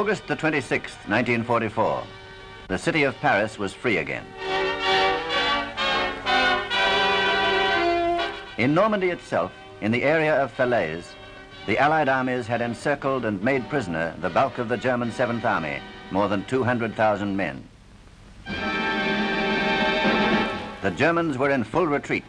August the 26th, 1944, the city of Paris was free again. In Normandy itself, in the area of Falaise, the Allied armies had encircled and made prisoner the bulk of the German 7th Army, more than 200,000 men. The Germans were in full retreat.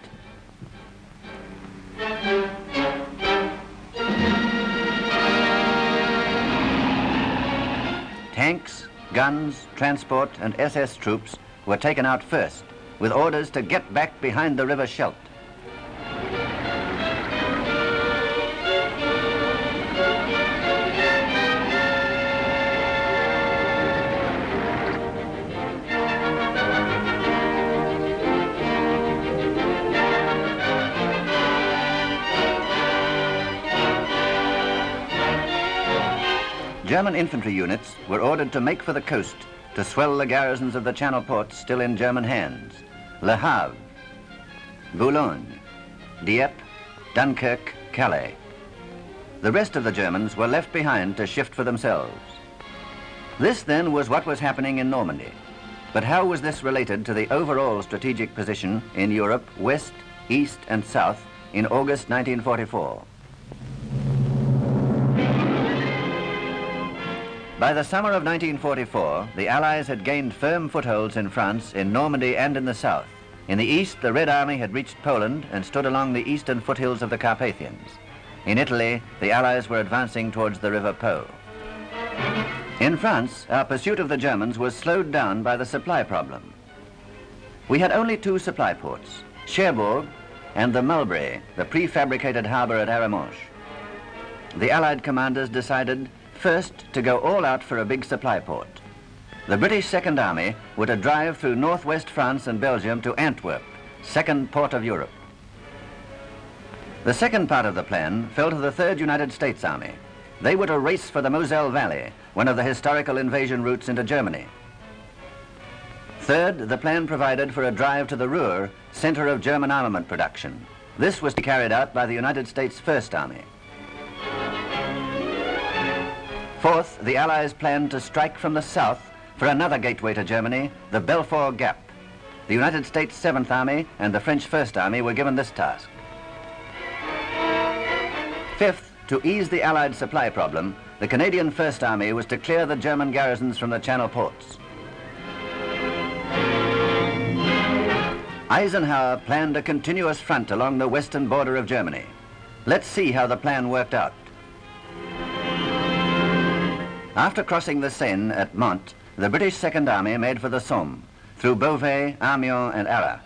Tanks, guns, transport, and SS troops were taken out first, with orders to get back behind the river Scheldt. German infantry units were ordered to make for the coast to swell the garrisons of the Channel ports still in German hands: Le Havre, Boulogne, Dieppe, Dunkirk, Calais. The rest of the Germans were left behind to shift for themselves. This then was what was happening in Normandy. But how was this related to the overall strategic position in Europe, west, east, and south in August 1944? By the summer of 1944, the Allies had gained firm footholds in France, in Normandy, and in the south. In the east, the Red Army had reached Poland and stood along the eastern foothills of the Carpathians. In Italy, the Allies were advancing towards the River Po. In France, our pursuit of the Germans was slowed down by the supply problem. We had only two supply ports, Cherbourg and the Mulberry, the prefabricated harbor at Arromanches. The Allied commanders decided first to go all out for a big supply port. The British Second Army were to drive through northwest France and Belgium to Antwerp, second port of Europe. The second part of the plan fell to the Third United States Army. They were to race for the Moselle Valley, one of the historical invasion routes into Germany. Third, the plan provided for a drive to the Ruhr, center of German armament production. This was carried out by the United States First Army. Fourth, the Allies planned to strike from the south for another gateway to Germany, the Belfort Gap. The United States 7th Army and the French First Army were given this task. Fifth, to ease the Allied supply problem, the Canadian First Army was to clear the German garrisons from the Channel ports. Eisenhower planned a continuous front along the western border of Germany. Let's see how the plan worked out. After crossing the Seine at Mantes, the British Second Army made for the Somme, through Beauvais, Amiens, and Arras.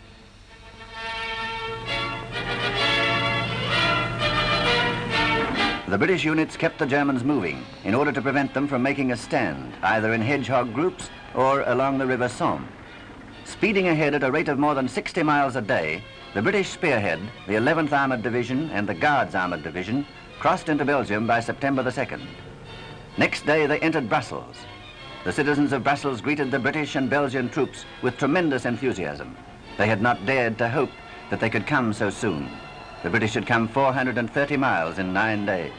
The British units kept the Germans moving in order to prevent them from making a stand, either in hedgehog groups or along the River Somme. Speeding ahead at a rate of more than 60 miles a day, the British spearhead, the 11th Armoured Division and the Guards Armoured Division, crossed into Belgium by September the 2nd. Next day, they entered Brussels. The citizens of Brussels greeted the British and Belgian troops with tremendous enthusiasm. They had not dared to hope that they could come so soon. The British had come 430 miles in 9 days.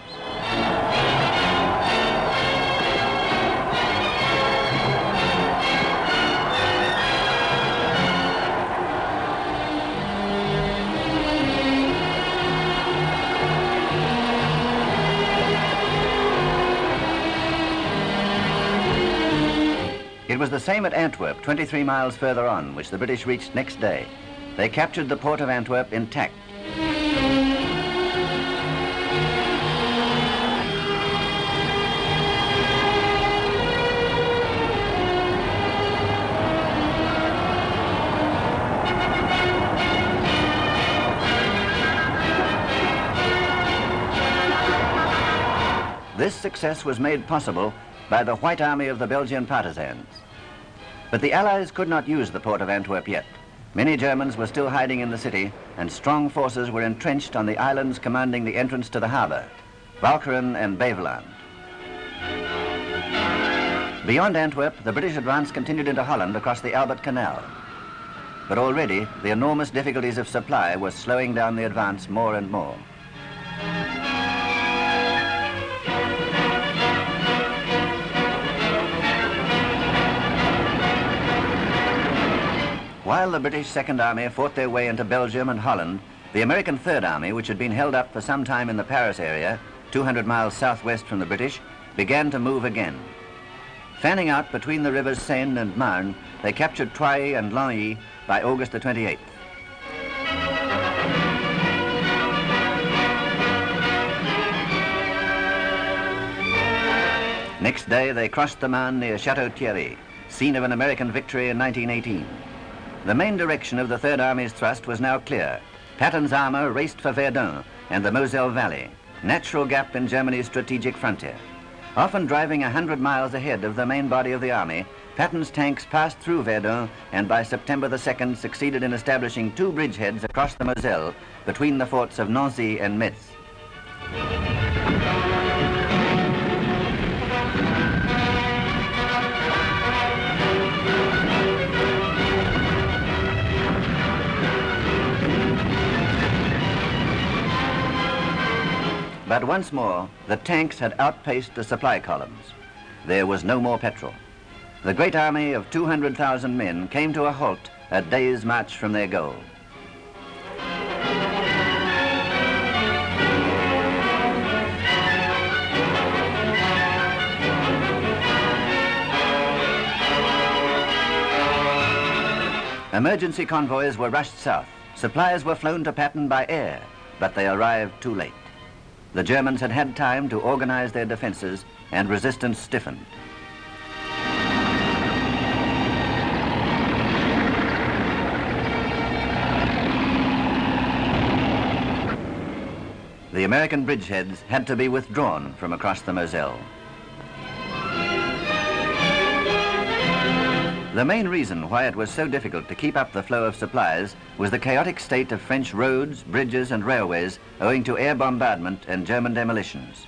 It was the same at Antwerp, 23 miles further on, which the British reached next day. They captured the port of Antwerp intact. This success was made possible by the White Army of the Belgian partisans. But the Allies could not use the port of Antwerp yet. Many Germans were still hiding in the city, and strong forces were entrenched on the islands commanding the entrance to the harbor, Walcheren and Beveland. Beyond Antwerp, the British advance continued into Holland across the Albert Canal. But already, the enormous difficulties of supply were slowing down the advance more and more. While the British Second Army fought their way into Belgium and Holland, the American Third Army, which had been held up for some time in the Paris area, 200 miles southwest from the British, began to move again. Fanning out between the rivers Seine and Marne, they captured Troyes and Loewe by August the 28th. Next day, they crossed the Marne near Château-Thierry, scene of an American victory in 1918. The main direction of the Third Army's thrust was now clear. Patton's armor raced for Verdun and the Moselle Valley, natural gap in Germany's strategic frontier. Often driving 100 miles ahead of the main body of the army, Patton's tanks passed through Verdun and by September the 2nd succeeded in establishing 2 bridgeheads across the Moselle between the forts of Nancy and Metz. But once more, the tanks had outpaced the supply columns. There was no more petrol. The great army of 200,000 men came to a halt a day's march from their goal. Emergency convoys were rushed south. Supplies were flown to Patton by air, but they arrived too late. The Germans had had time to organize their defenses, and resistance stiffened. The American bridgeheads had to be withdrawn from across the Moselle. The main reason why it was so difficult to keep up the flow of supplies was the chaotic state of French roads, bridges and railways owing to air bombardment and German demolitions.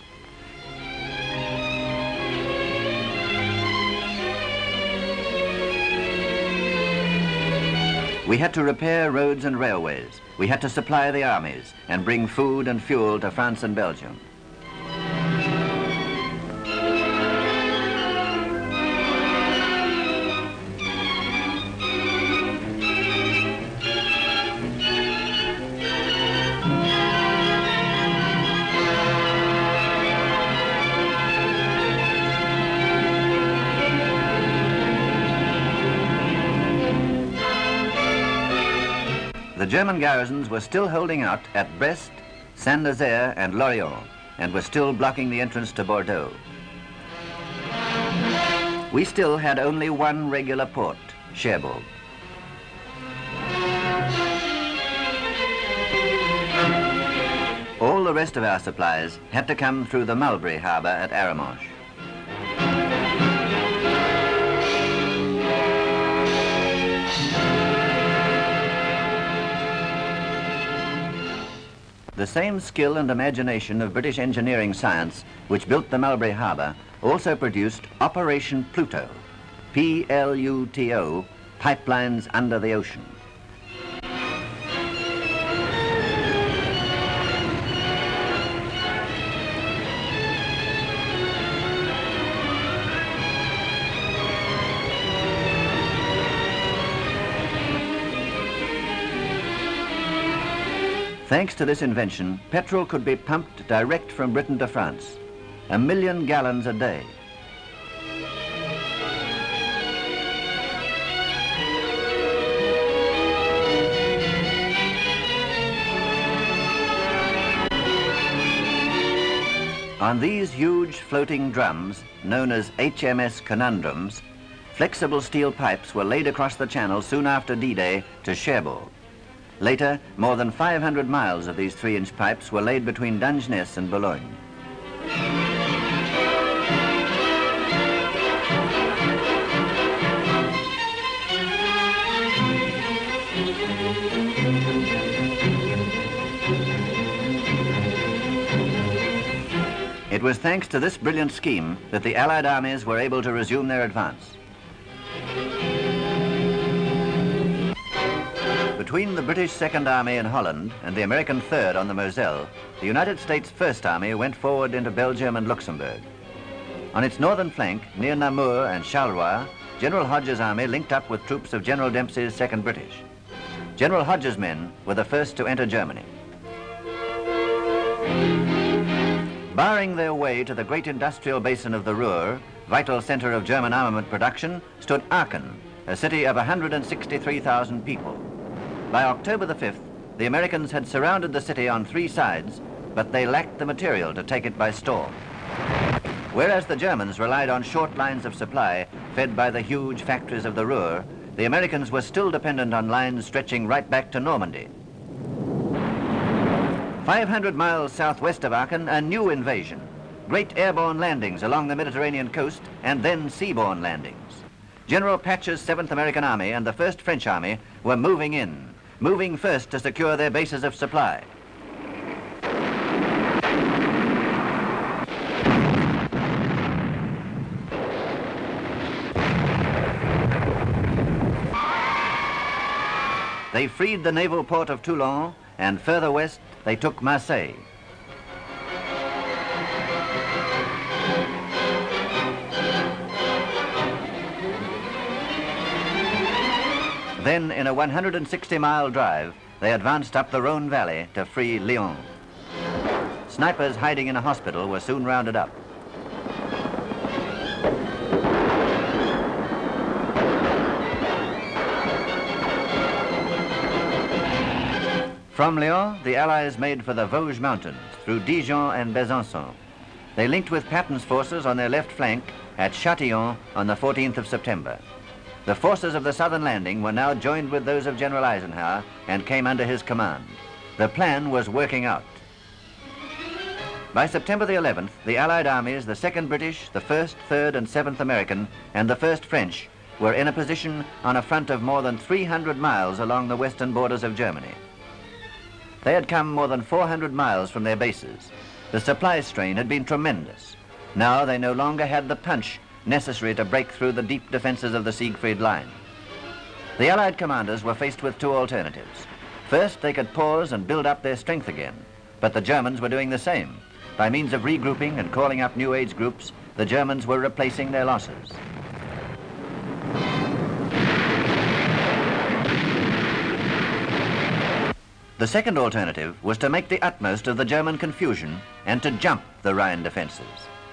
We had to repair roads and railways. We had to supply the armies and bring food and fuel to France and Belgium. The German garrisons were still holding out at Brest, Saint-Nazaire and Lorient, and were still blocking the entrance to Bordeaux. We still had only one regular port, Cherbourg. All the rest of our supplies had to come through the Mulberry harbour at Arromanches. The same skill and imagination of British engineering science which built the Mulberry Harbour also produced Operation Pluto, P-L-U-T-O, pipelines under the ocean. Thanks to this invention, petrol could be pumped direct from Britain to France, 1 million gallons a day. On these huge floating drums, known as HMS Conundrums, flexible steel pipes were laid across the channel soon after D-Day to Cherbourg. Later, more than 500 miles of these 3-inch pipes were laid between Dungeness and Boulogne. It was thanks to this brilliant scheme that the Allied armies were able to resume their advance. Between the British Second Army in Holland and the American Third on the Moselle, the United States First Army went forward into Belgium and Luxembourg. On its northern flank, near Namur and Charleroi, General Hodges' army linked up with troops of General Dempsey's 2nd British. General Hodges' men were the first to enter Germany. Barring their way to the great industrial basin of the Ruhr, vital center of German armament production, stood Aachen, a city of 163,000 people. By October the 5th, the Americans had surrounded the city on 3 sides, but they lacked the material to take it by storm. Whereas the Germans relied on short lines of supply fed by the huge factories of the Ruhr, the Americans were still dependent on lines stretching right back to Normandy. 500 miles southwest of Aachen, a new invasion. Great airborne landings along the Mediterranean coast, and then seaborne landings. General Patch's 7th American Army and the 1st French Army were moving first to secure their bases of supply. They freed the naval port of Toulon, and further west, they took Marseille. Then, in a 160-mile drive, they advanced up the Rhone Valley to free Lyon. Snipers hiding in a hospital were soon rounded up. From Lyon, the Allies made for the Vosges Mountains through Dijon and Besançon. They linked with Patton's forces on their left flank at Châtillon on the 14th of September. The forces of the southern landing were now joined with those of General Eisenhower and came under his command. The plan was working out. By September the 11th, the Allied armies, the 2nd British, the 1st, 3rd and 7th American, and the 1st French were in a position on a front of more than 300 miles along the western borders of Germany. They had come more than 400 miles from their bases. The supply strain had been tremendous. Now they no longer had the punch necessary to break through the deep defenses of the Siegfried Line. The Allied commanders were faced with 2 alternatives. First, they could pause and build up their strength again, but the Germans were doing the same. By means of regrouping and calling up new age groups, the Germans were replacing their losses. The second alternative was to make the utmost of the German confusion and to jump the Rhine defenses.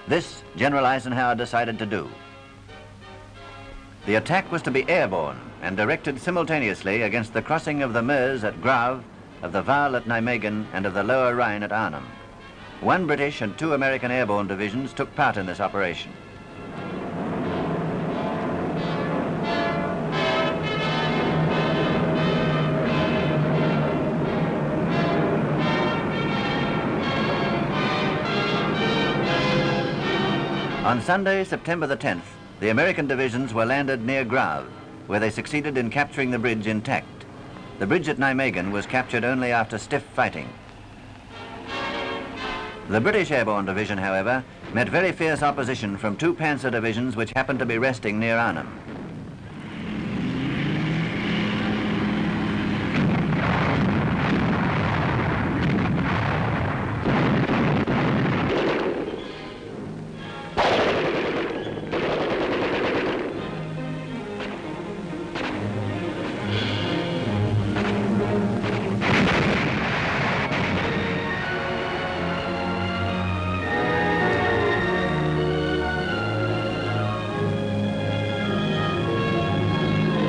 This General Eisenhower decided to do. The attack was to be airborne and directed simultaneously against the crossing of the Meuse at Grave, of the Waal at Nijmegen, and of the Lower Rhine at Arnhem. 1 British and 2 American airborne divisions took part in this operation. On Sunday, September the 10th, the American divisions were landed near Grave, where they succeeded in capturing the bridge intact. The bridge at Nijmegen was captured only after stiff fighting. The British Airborne Division, however, met very fierce opposition from 2 panzer divisions which happened to be resting near Arnhem.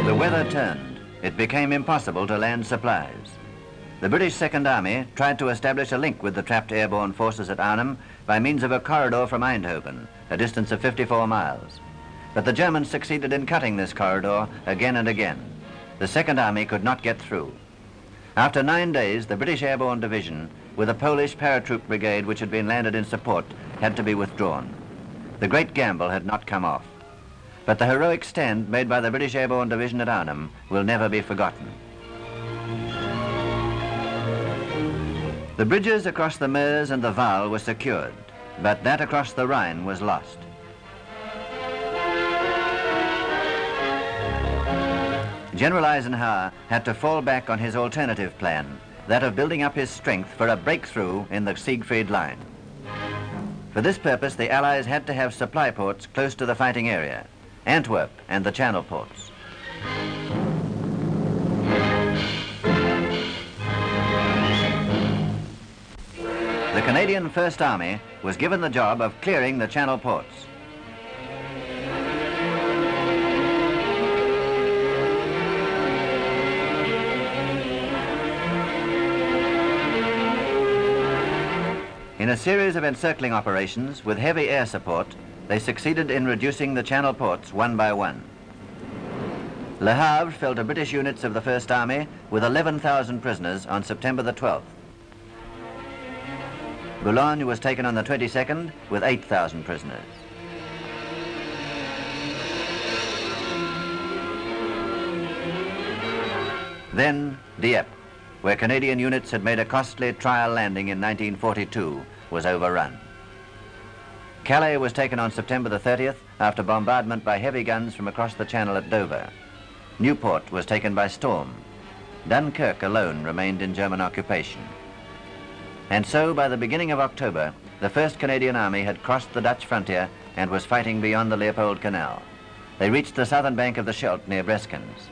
The weather turned. It became impossible to land supplies. The British Second Army tried to establish a link with the trapped airborne forces at Arnhem by means of a corridor from Eindhoven, a distance of 54 miles. But the Germans succeeded in cutting this corridor again and again. The Second Army could not get through. After 9 days, the British Airborne Division, with a Polish paratroop brigade which had been landed in support, had to be withdrawn. The great gamble had not come off. But the heroic stand made by the British Airborne Division at Arnhem will never be forgotten. The bridges across the Meuse and the Waal were secured, but that across the Rhine was lost. General Eisenhower had to fall back on his alternative plan, that of building up his strength for a breakthrough in the Siegfried Line. For this purpose, the Allies had to have supply ports close to the fighting area. Antwerp and the Channel ports. The Canadian First Army was given the job of clearing the Channel ports. In a series of encircling operations with heavy air support, they succeeded in reducing the Channel ports one by one. Le Havre fell to British units of the First Army with 11,000 prisoners on September the 12th. Boulogne was taken on the 22nd with 8,000 prisoners. Then Dieppe, where Canadian units had made a costly trial landing in 1942, was overrun. Calais was taken on September the 30th after bombardment by heavy guns from across the Channel at Dover. Newport was taken by storm. Dunkirk alone remained in German occupation. And so, by the beginning of October, the 1st Canadian Army had crossed the Dutch frontier and was fighting beyond the Leopold Canal. They reached the southern bank of the Scheldt near Breskens.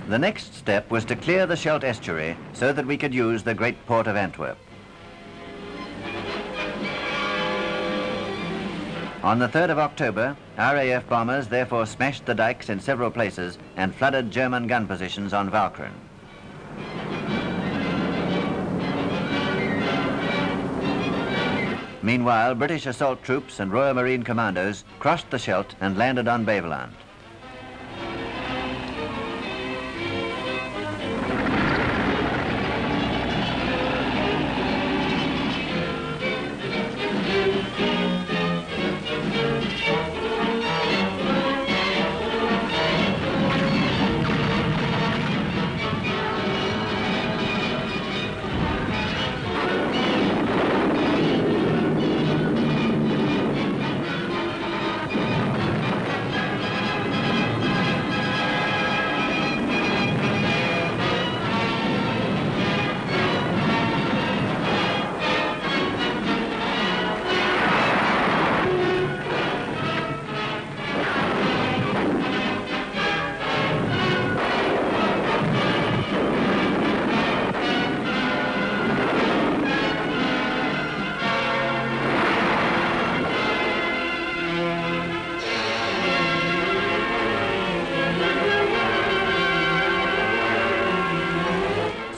The next step was to clear the Scheldt estuary so that we could use the great port of Antwerp. On the 3rd of October, RAF bombers therefore smashed the dikes in several places and flooded German gun positions on Walcheren. Meanwhile, British assault troops and Royal Marine commandos crossed the Scheldt and landed on Beveland.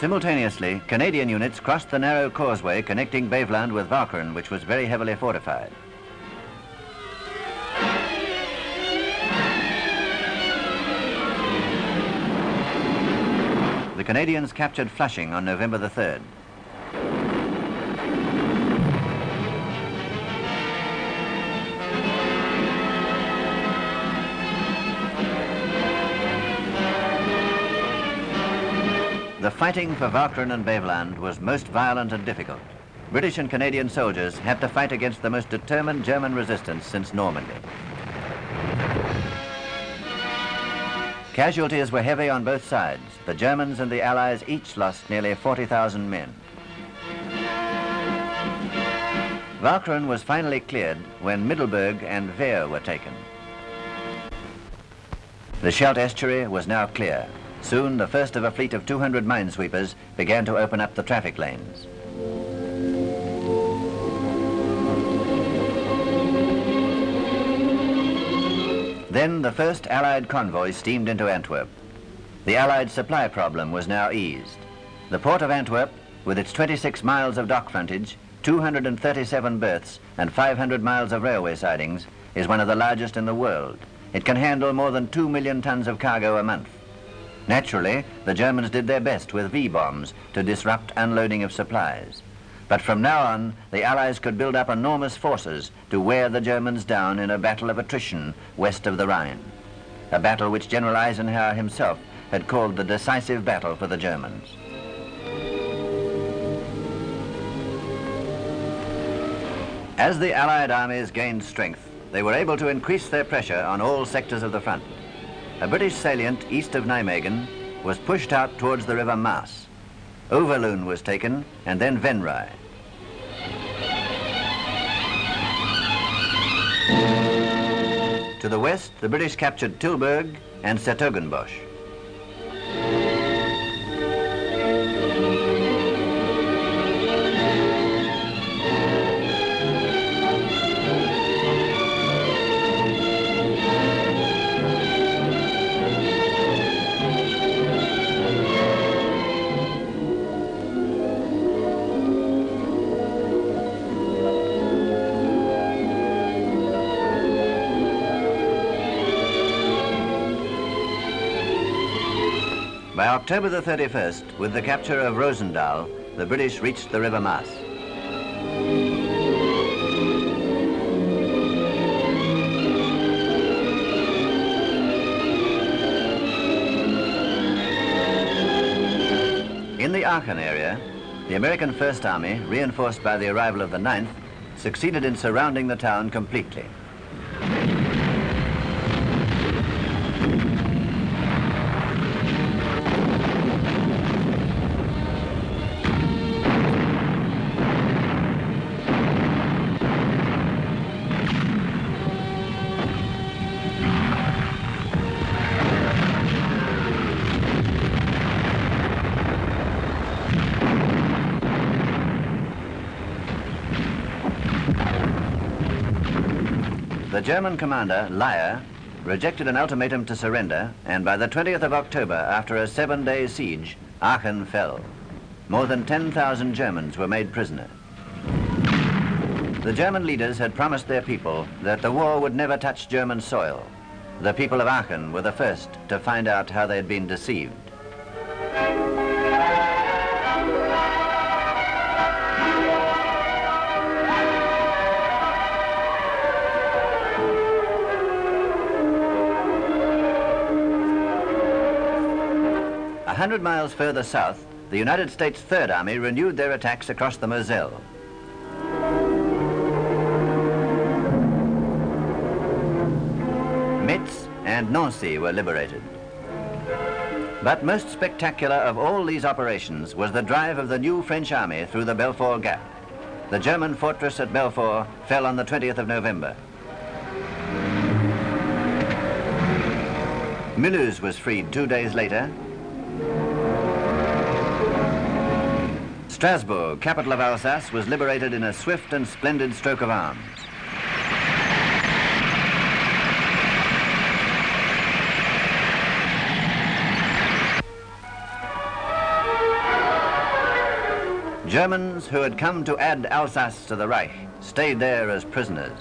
Simultaneously, Canadian units crossed the narrow causeway connecting Beveland with Walcheren, which was very heavily fortified. The Canadians captured Flushing on November the 3rd. The fighting for Walcheren and Beveland was most violent and difficult. British and Canadian soldiers had to fight against the most determined German resistance since Normandy. Casualties were heavy on both sides. The Germans and the Allies each lost nearly 40,000 men. Walcheren was finally cleared when Middelburg and Veer were taken. The Scheldt estuary was now clear. Soon, the first of a fleet of 200 minesweepers began to open up the traffic lanes. Then the first Allied convoy steamed into Antwerp. The Allied supply problem was now eased. The port of Antwerp, with its 26 miles of dock frontage, 237 berths, and 500 miles of railway sidings, is one of the largest in the world. It can handle more than 2 million tons of cargo a month. Naturally, the Germans did their best with V-bombs to disrupt unloading of supplies. But from now on, the Allies could build up enormous forces to wear the Germans down in a battle of attrition west of the Rhine, a battle which General Eisenhower himself had called the decisive battle for the Germans. As the Allied armies gained strength, they were able to increase their pressure on all sectors of the front. A British salient east of Nijmegen was pushed out towards the River Maas. Overloon was taken, and then Venray. To the west, the British captured Tilburg and 's-Hertogenbosch. By October the 31st, with the capture of Roosendaal, the British reached the River Maas. In the Aachen area, the American First Army, reinforced by the arrival of the 9th, succeeded in surrounding the town completely. The German commander, Loewe, rejected an ultimatum to surrender, and by the 20th of October, after a 7-day siege, Aachen fell. More than 10,000 Germans were made prisoner. The German leaders had promised their people that the war would never touch German soil. The people of Aachen were the first to find out how they had been deceived. 100 miles further south, the United States Third Army renewed their attacks across the Moselle. Metz and Nancy were liberated. But most spectacular of all these operations was the drive of the new French army through the Belfort Gap. The German fortress at Belfort fell on the 20th of November. Mulhouse was freed 2 days later. Strasbourg, capital of Alsace, was liberated in a swift and splendid stroke of arms. Germans who had come to add Alsace to the Reich stayed there as prisoners.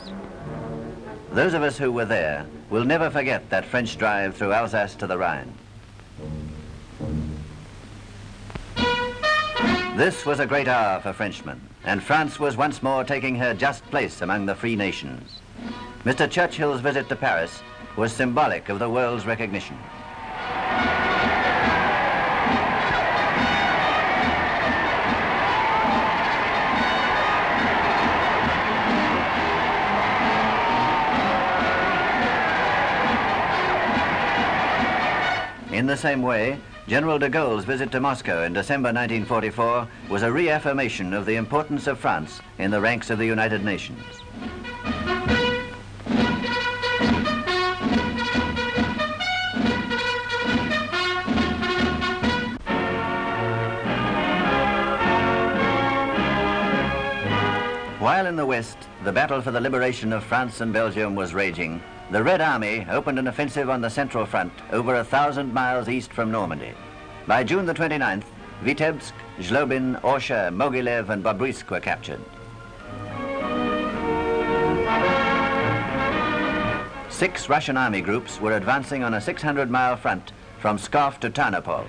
Those of us who were there will never forget that French drive through Alsace to the Rhine. This was a great hour for Frenchmen, and France was once more taking her just place among the free nations. Mr. Churchill's visit to Paris was symbolic of the world's recognition. In the same way, General de Gaulle's visit to Moscow in December 1944 was a reaffirmation of the importance of France in the ranks of the United Nations. While in the West, the battle for the liberation of France and Belgium was raging, the Red Army opened an offensive on the Central Front over 1,000 miles east from Normandy. By June the 29th, Vitebsk, Zlobin, Orsha, Mogilev and Bobruisk were captured. 6 Russian army groups were advancing on a 600-mile front from Pskov to Tarnopol.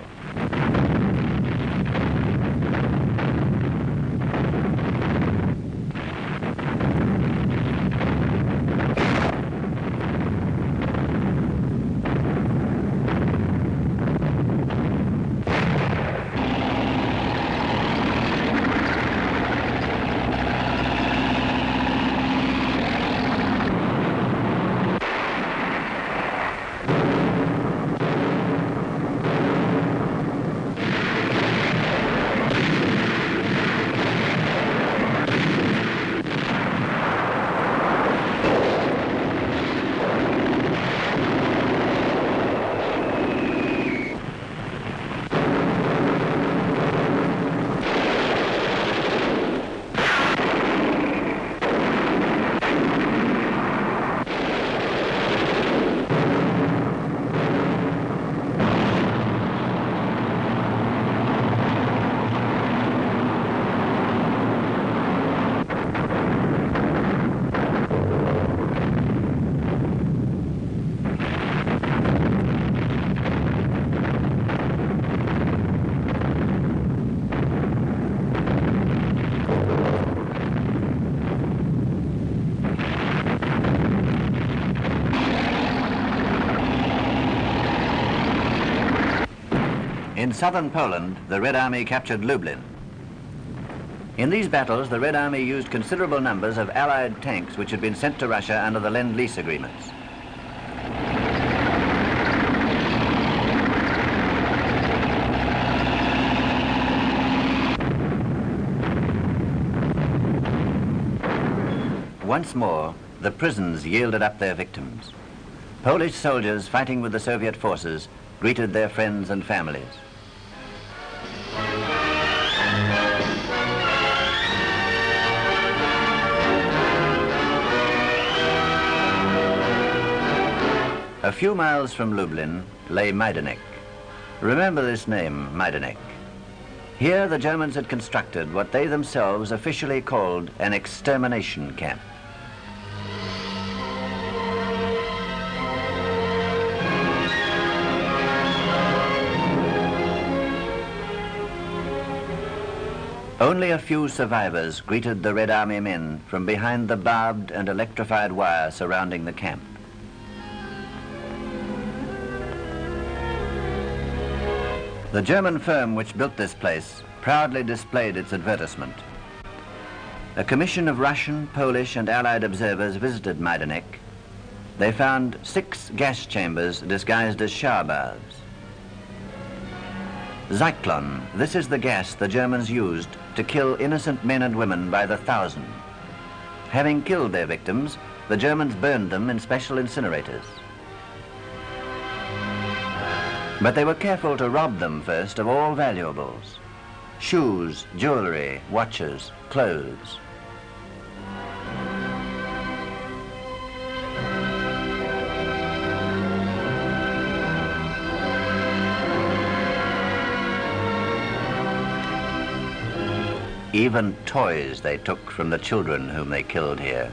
In southern Poland, the Red Army captured Lublin. In these battles, the Red Army used considerable numbers of Allied tanks which had been sent to Russia under the Lend-Lease agreements. Once more, the prisons yielded up their victims. Polish soldiers fighting with the Soviet forces greeted their friends and families. A few miles from Lublin lay Majdanek. Remember this name, Majdanek. Here the Germans had constructed what they themselves officially called an extermination camp. Only a few survivors greeted the Red Army men from behind the barbed and electrified wire surrounding the camp. The German firm which built this place proudly displayed its advertisement. A commission of Russian, Polish and Allied observers visited Majdanek. They found 6 gas chambers disguised as shower baths. Zyklon, this is the gas the Germans used to kill innocent men and women by the thousand. Having killed their victims, the Germans burned them in special incinerators. But they were careful to rob them first of all valuables: shoes, jewelry, watches, clothes. Even toys they took from the children whom they killed here.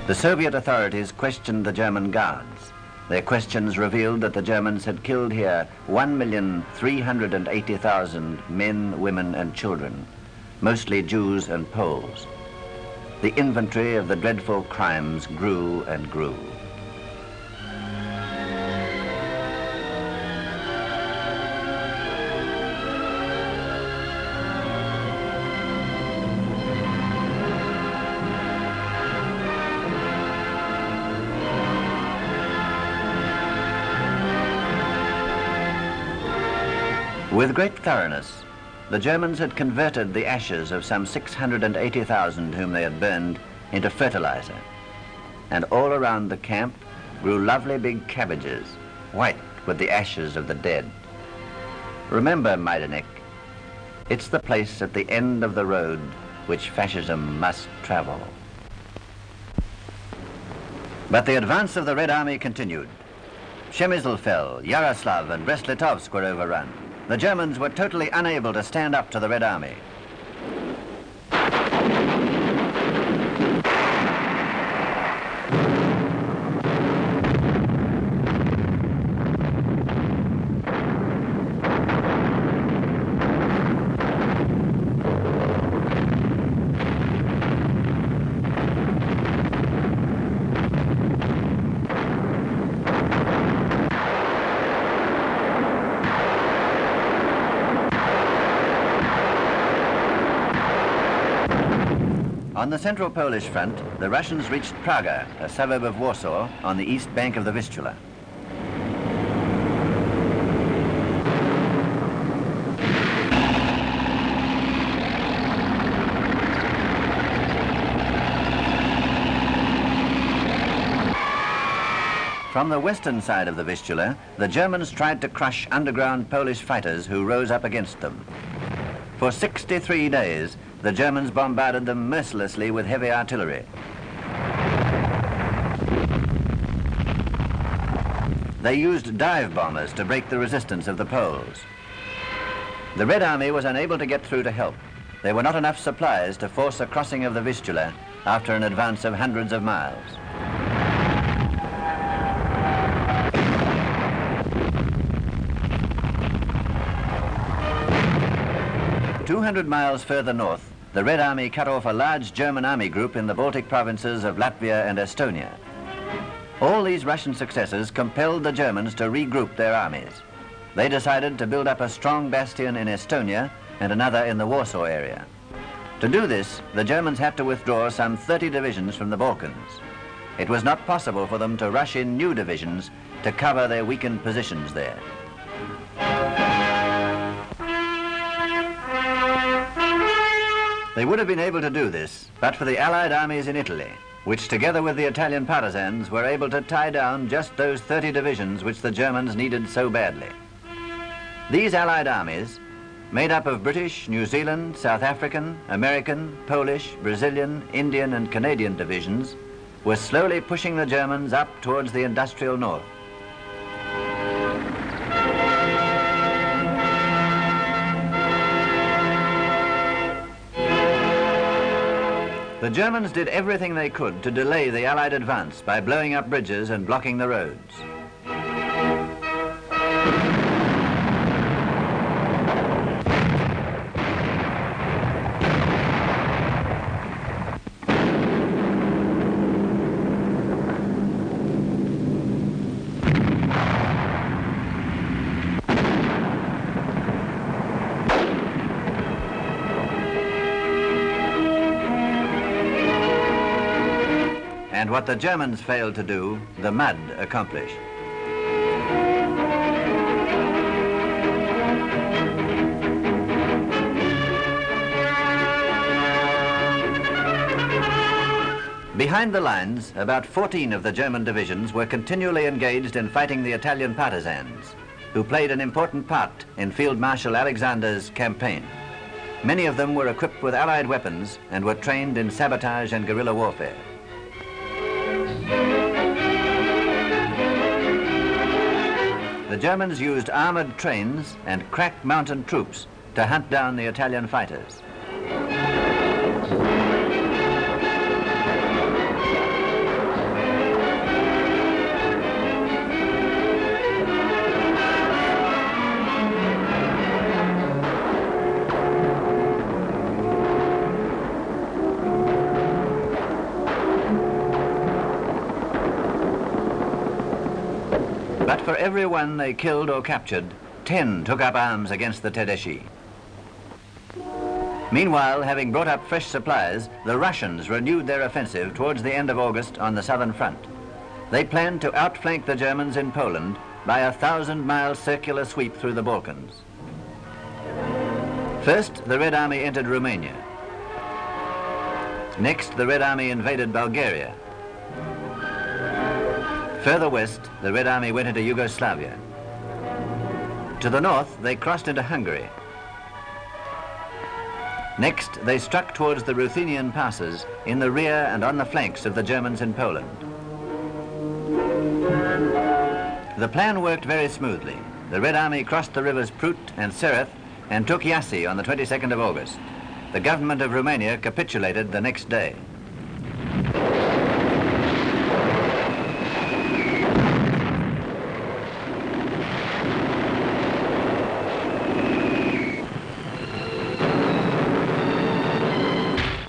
The Soviet authorities questioned the German guards. Their questions revealed that the Germans had killed here 1,380,000 men, women and children, mostly Jews and Poles. The inventory of the dreadful crimes grew and grew. With great thoroughness, the Germans had converted the ashes of some 680,000 whom they had burned into fertilizer. And all around the camp grew lovely big cabbages, white with the ashes of the dead. Remember, Majdanek, it's the place at the end of the road which fascism must travel. But the advance of the Red Army continued. Przemysl, Yaroslav and Brest-Litovsk were overrun. The Germans were totally unable to stand up to the Red Army. On the central Polish front, the Russians reached Praga, a suburb of Warsaw, on the east bank of the Vistula. From the western side of the Vistula, the Germans tried to crush underground Polish fighters who rose up against them. For 63 days, the Germans bombarded them mercilessly with heavy artillery. They used dive bombers to break the resistance of the Poles. The Red Army was unable to get through to help. There were not enough supplies to force a crossing of the Vistula after an advance of hundreds of miles. "200 miles further north, the Red Army cut off a large German army group in the Baltic provinces of Latvia and Estonia. All these Russian successes compelled the Germans to regroup their armies. They decided to build up a strong bastion in Estonia and another in the Warsaw area. To do this, the Germans had to withdraw some 30 divisions from the Balkans. It was not possible for them to rush in new divisions to cover their weakened positions there. They would have been able to do this, but for the Allied armies in Italy, which together with the Italian partisans were able to tie down just those 30 divisions which the Germans needed so badly. These Allied armies, made up of British, New Zealand, South African, American, Polish, Brazilian, Indian and Canadian divisions, were slowly pushing the Germans up towards the industrial north. The Germans did everything they could to delay the Allied advance by blowing up bridges and blocking the roads. And what the Germans failed to do, the mud accomplished. Behind the lines, about 14 of the German divisions were continually engaged in fighting the Italian partisans, who played an important part in Field Marshal Alexander's campaign. Many of them were equipped with Allied weapons and were trained in sabotage and guerrilla warfare. The Germans used armored trains and crack mountain troops to hunt down the Italian fighters. But for every one they killed or captured, 10 took up arms against the Tedeschi. Meanwhile, having brought up fresh supplies, the Russians renewed their offensive towards the end of August on the southern front. They planned to outflank the Germans in Poland by a 1,000-mile circular sweep through the Balkans. First, the Red Army entered Romania. Next, the Red Army invaded Bulgaria. Further west, the Red Army went into Yugoslavia. To the north, they crossed into Hungary. Next, they struck towards the Ruthenian passes in the rear and on the flanks of the Germans in Poland. The plan worked very smoothly. The Red Army crossed the rivers Prut and Sereth and took Iași on the 22nd of August. The government of Romania capitulated the next day.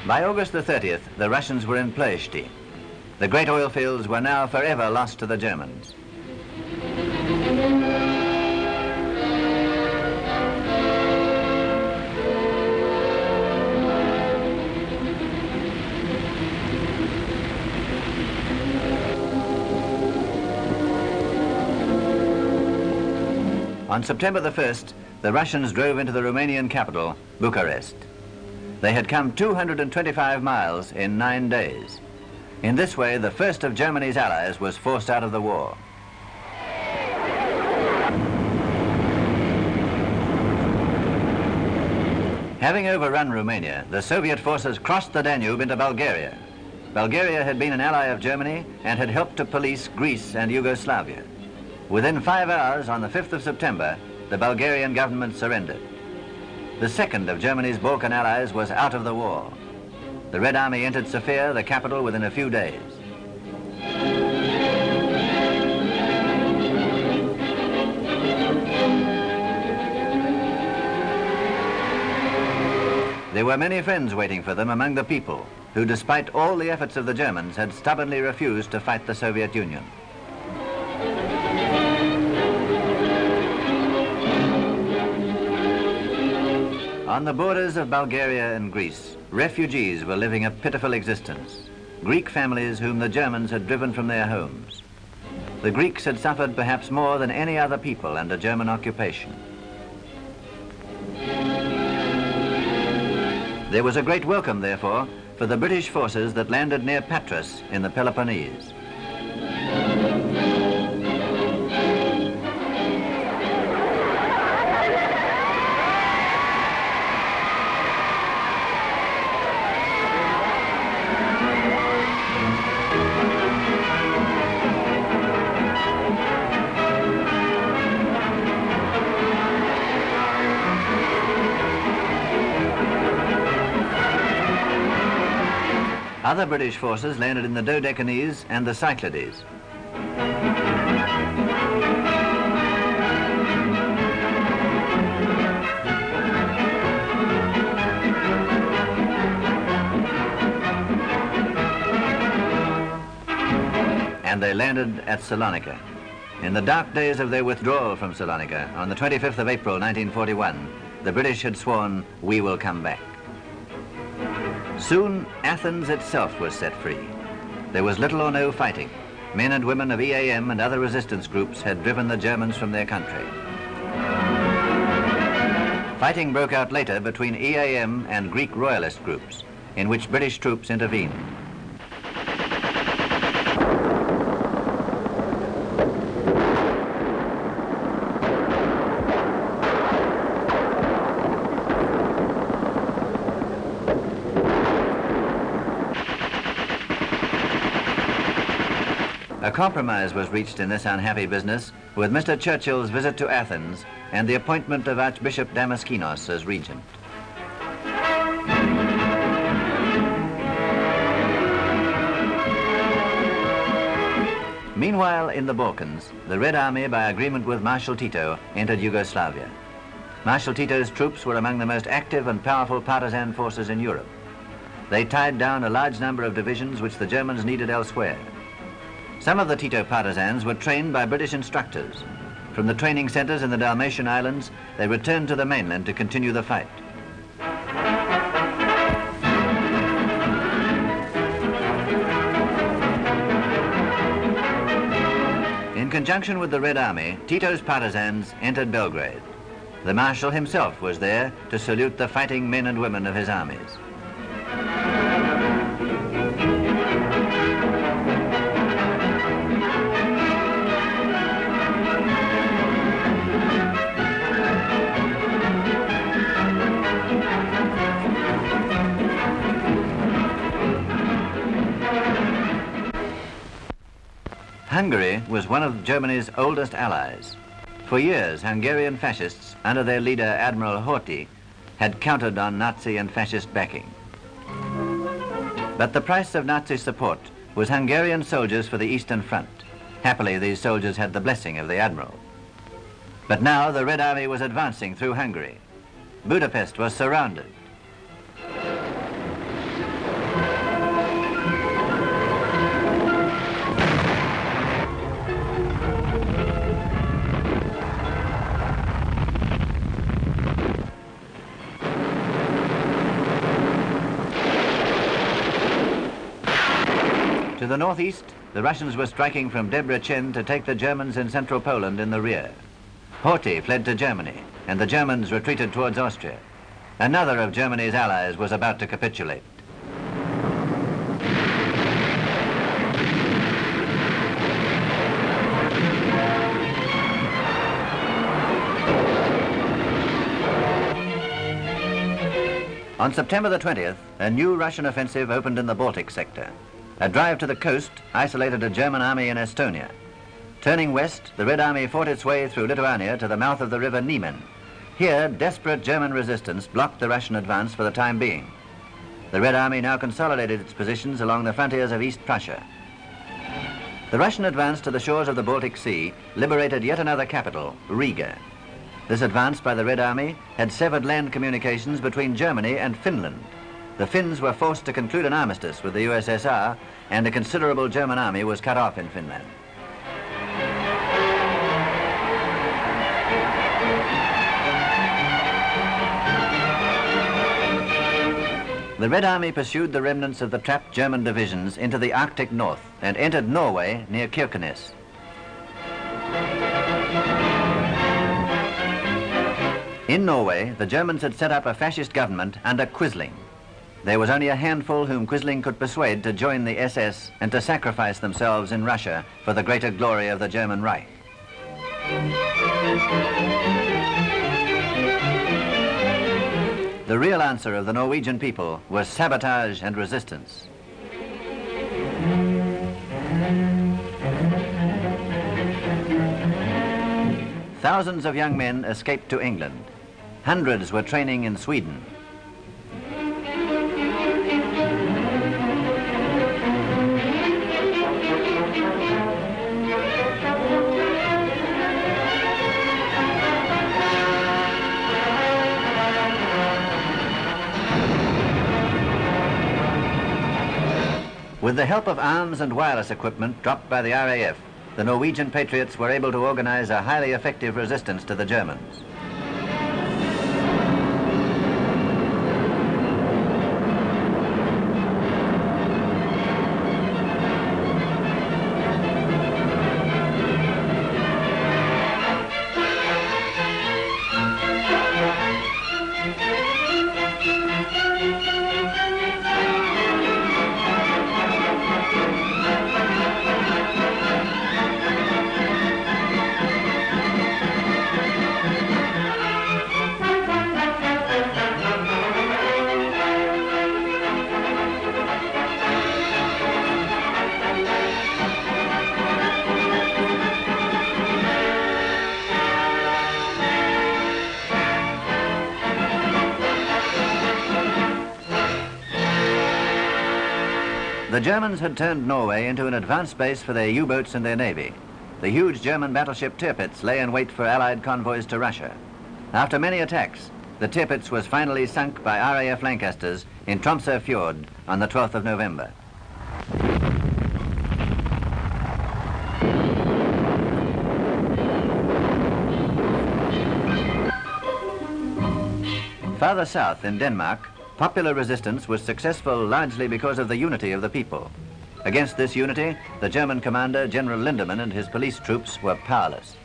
By August the 30th, the Russians were in Ploiești. The great oil fields were now forever lost to the Germans. On September the 1st, the Russians drove into the Romanian capital, Bucharest. They had come 225 miles in 9 days. In this way, the first of Germany's allies was forced out of the war. Having overrun Romania, the Soviet forces crossed the Danube into Bulgaria. Bulgaria had been an ally of Germany and had helped to police Greece and Yugoslavia. Within 5 hours, on the 5th of September, the Bulgarian government surrendered. The second of Germany's Balkan allies was out of the war. The Red Army entered Sofia, the capital, within a few days. There were many friends waiting for them among the people, who, despite all the efforts of the Germans, had stubbornly refused to fight the Soviet Union. On the borders of Bulgaria and Greece, refugees were living a pitiful existence. Greek families whom the Germans had driven from their homes. The Greeks had suffered perhaps more than any other people under German occupation. There was a great welcome, therefore, for the British forces that landed near Patras in the Peloponnese. Other British forces landed in the Dodecanese and the Cyclades. And they landed at Salonika. In the dark days of their withdrawal from Salonika, on the 25th of April 1941, the British had sworn, "We will come back." Soon, Athens itself was set free. There was little or no fighting. Men and women of EAM and other resistance groups had driven the Germans from their country. Fighting broke out later between EAM and Greek royalist groups, in which British troops intervened. A compromise was reached in this unhappy business with Mr. Churchill's visit to Athens and the appointment of Archbishop Damaskinos as regent. Meanwhile, in the Balkans, the Red Army, by agreement with Marshal Tito, entered Yugoslavia. Marshal Tito's troops were among the most active and powerful partisan forces in Europe. They tied down a large number of divisions which the Germans needed elsewhere. Some of the Tito partisans were trained by British instructors. From the training centers in the Dalmatian Islands, they returned to the mainland to continue the fight. In conjunction with the Red Army, Tito's partisans entered Belgrade. The Marshal himself was there to salute the fighting men and women of his armies. Hungary was one of Germany's oldest allies. For years, Hungarian fascists, under their leader Admiral Horthy, had counted on Nazi and fascist backing. But the price of Nazi support was Hungarian soldiers for the Eastern Front. Happily, these soldiers had the blessing of the Admiral. But now the Red Army was advancing through Hungary. Budapest was surrounded. To the northeast, the Russians were striking from Debrecen to take the Germans in central Poland in the rear. Horthy fled to Germany, and the Germans retreated towards Austria. Another of Germany's allies was about to capitulate. On September the 20th, a new Russian offensive opened in the Baltic sector. A drive to the coast isolated a German army in Estonia. Turning west, the Red Army fought its way through Lithuania to the mouth of the river Niemen. Here, desperate German resistance blocked the Russian advance for the time being. The Red Army now consolidated its positions along the frontiers of East Prussia. The Russian advance to the shores of the Baltic Sea liberated yet another capital, Riga. This advance by the Red Army had severed land communications between Germany and Finland. the Finns were forced to conclude an armistice with the USSR, and a considerable German army was cut off in Finland. The Red Army pursued the remnants of the trapped German divisions into the Arctic north and entered Norway near Kirkenes. In Norway, the Germans had set up a fascist government under Quisling. There was only a handful whom Quisling could persuade to join the SS and to sacrifice themselves in Russia for the greater glory of the German Reich. The real answer of the Norwegian people was sabotage and resistance. Thousands of young men escaped to England. Hundreds were training in Sweden. With the help of arms and wireless equipment dropped by the RAF, the Norwegian patriots were able to organize a highly effective resistance to the Germans. The Germans had turned Norway into an advanced base for their U-boats and their navy. The huge German battleship Tirpitz lay in wait for Allied convoys to Russia. After many attacks, the Tirpitz was finally sunk by RAF Lancasters in Tromsø Fjord on the 12th of November. Farther south in Denmark, popular resistance was successful largely because of the unity of the people. Against this unity, the German commander, General Lindemann, and his police troops were powerless.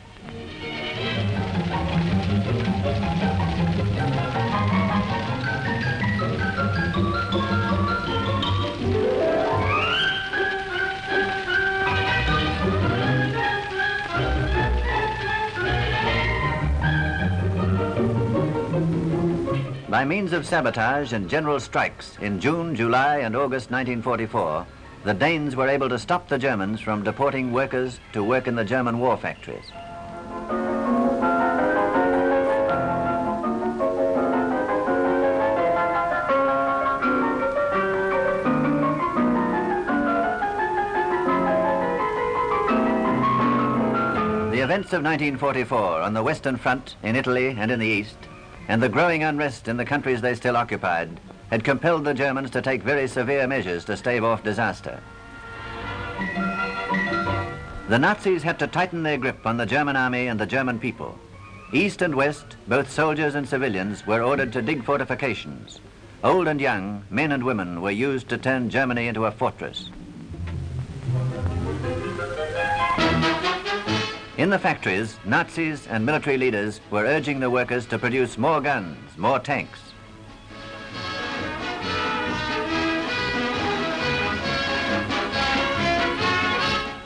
By means of sabotage and general strikes in June, July, and August 1944, the Danes were able to stop the Germans from deporting workers to work in the German war factories. The events of 1944 on the Western Front, in Italy and in the East, and the growing unrest in the countries they still occupied, had compelled the Germans to take very severe measures to stave off disaster. The Nazis had to tighten their grip on the German army and the German people. East and West, both soldiers and civilians, were ordered to dig fortifications. Old and young, men and women, were used to turn Germany into a fortress. In the factories, Nazis and military leaders were urging the workers to produce more guns, more tanks.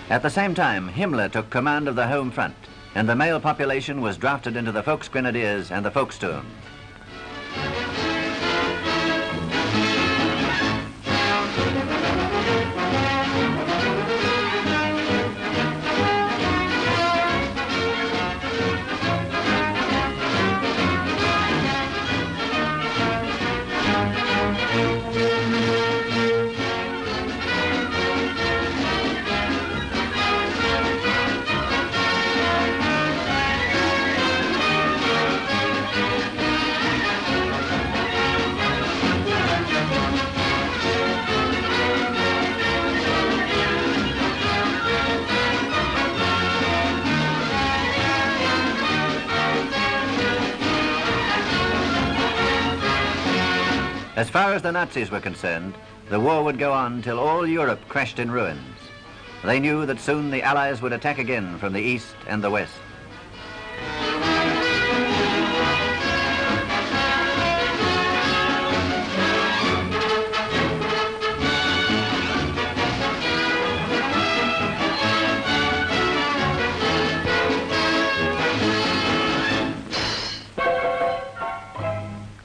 At the same time, Himmler took command of the home front, and the male population was drafted into the Volksgrenadiers and the Volkssturm. As far as the Nazis were concerned, the war would go on till all Europe crashed in ruins. They knew that soon the Allies would attack again from the east and the west.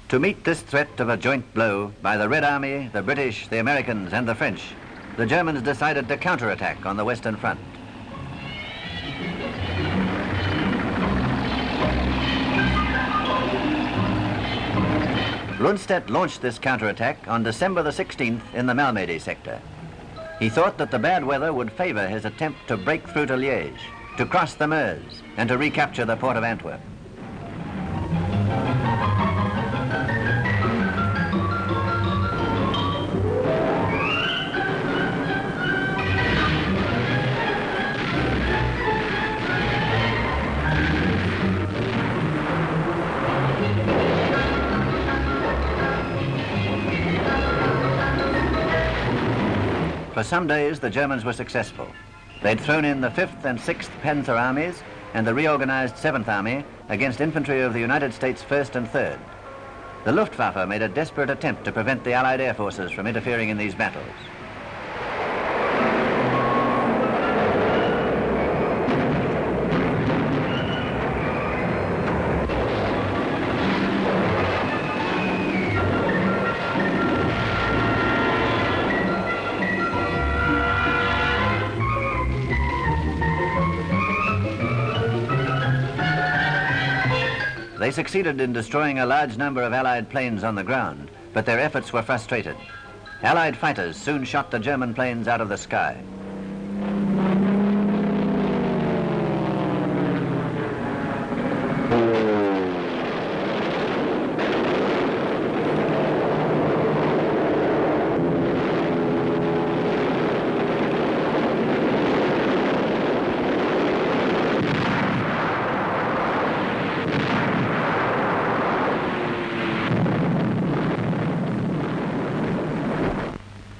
To meet this threat of a joint blow by the Red Army, the British, the Americans and the French, the Germans decided to counterattack on the Western Front. Rundstedt launched this counterattack on December the 16th in the Malmedy sector. He thought that the bad weather would favor his attempt to break through to Liège, to cross the Meuse, and to recapture the port of Antwerp. For some days, the Germans were successful. They'd thrown in the 5th and 6th Panzer Armies and the reorganized 7th Army against infantry of the United States 1st and 3rd. The Luftwaffe made a desperate attempt to prevent the Allied air forces from interfering in these battles. They succeeded in destroying a large number of Allied planes on the ground, but their efforts were frustrated. Allied fighters soon shot the German planes out of the sky.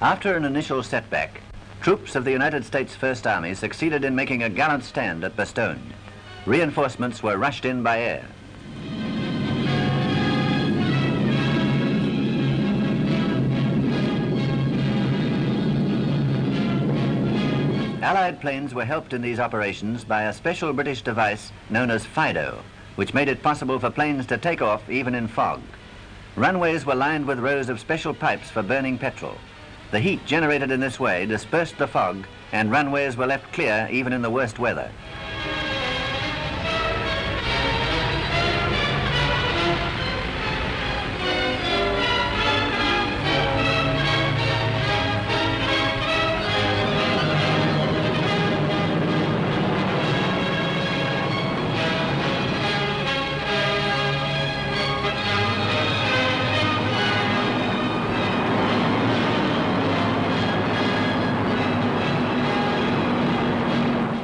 After an initial setback, troops of the United States First Army succeeded in making a gallant stand at Bastogne. Reinforcements were rushed in by air. Allied planes were helped in these operations by a special British device known as FIDO, which made it possible for planes to take off even in fog. Runways were lined with rows of special pipes for burning petrol. The heat generated in this way dispersed the fog, and runways were left clear even in the worst weather.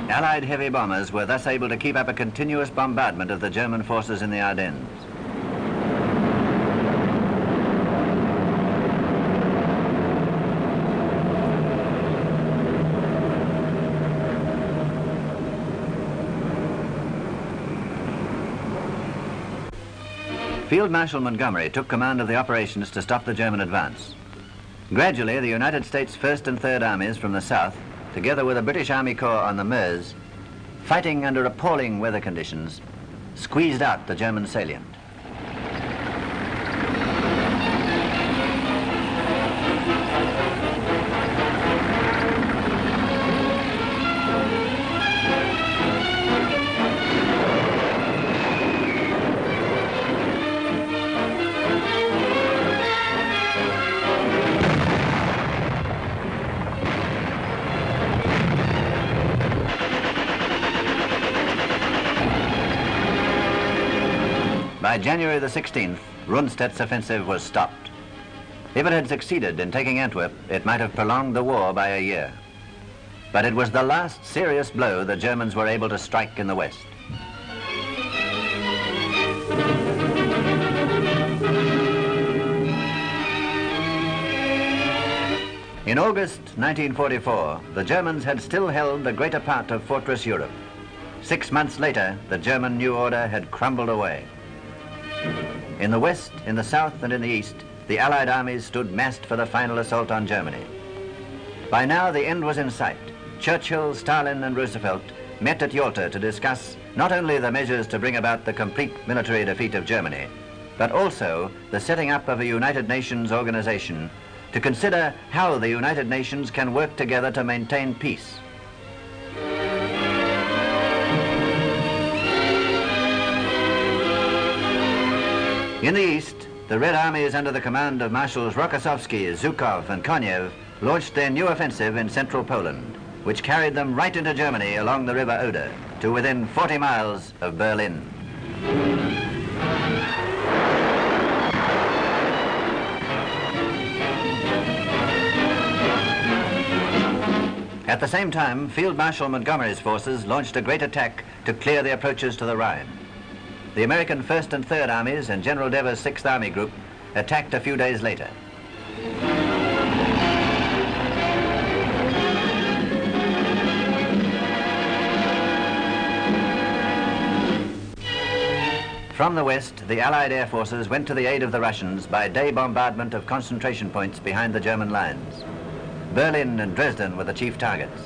Allied heavy bombers were thus able to keep up a continuous bombardment of the German forces in the Ardennes. Field Marshal Montgomery took command of the operations to stop the German advance. Gradually, the United States First and Third Armies from the south, together with a British Army Corps on the Meuse, fighting under appalling weather conditions, squeezed out the German salient. By January the 16th, Rundstedt's offensive was stopped. If it had succeeded in taking Antwerp, it might have prolonged the war by a year. But it was the last serious blow the Germans were able to strike in the West. In August 1944, the Germans had still held the greater part of Fortress Europe. 6 months later, the German new order had crumbled away. In the west, in the south, and in the east, the Allied armies stood massed for the final assault on Germany. By now, the end was in sight. Churchill, Stalin, and Roosevelt met at Yalta to discuss not only the measures to bring about the complete military defeat of Germany, but also the setting up of a United Nations organization to consider how the United Nations can work together to maintain peace. In the east, the Red Armies under the command of Marshals Rokossovsky, Zhukov, and Konev launched their new offensive in central Poland, which carried them right into Germany along the River Oder to within 40 miles of Berlin. At the same time, Field Marshal Montgomery's forces launched a great attack to clear the approaches to the Rhine. The American 1st and 3rd Armies and General Devers' 6th Army Group attacked a few days later. From the west, the Allied air forces went to the aid of the Russians by day bombardment of concentration points behind the German lines. Berlin and Dresden were the chief targets.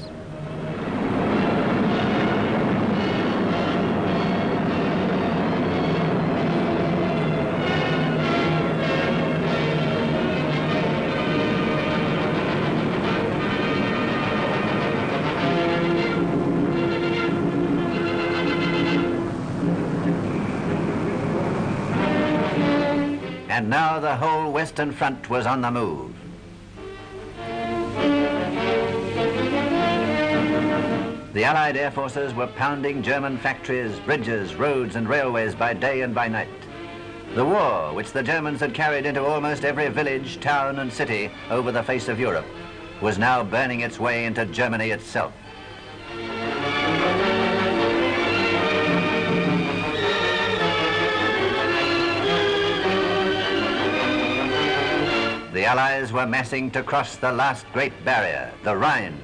And now the whole Western Front was on the move. The Allied air forces were pounding German factories, bridges, roads, and railways by day and by night. The war, which the Germans had carried into almost every village, town, and city over the face of Europe, was now burning its way into Germany itself. The Allies were massing to cross the last great barrier, the Rhine.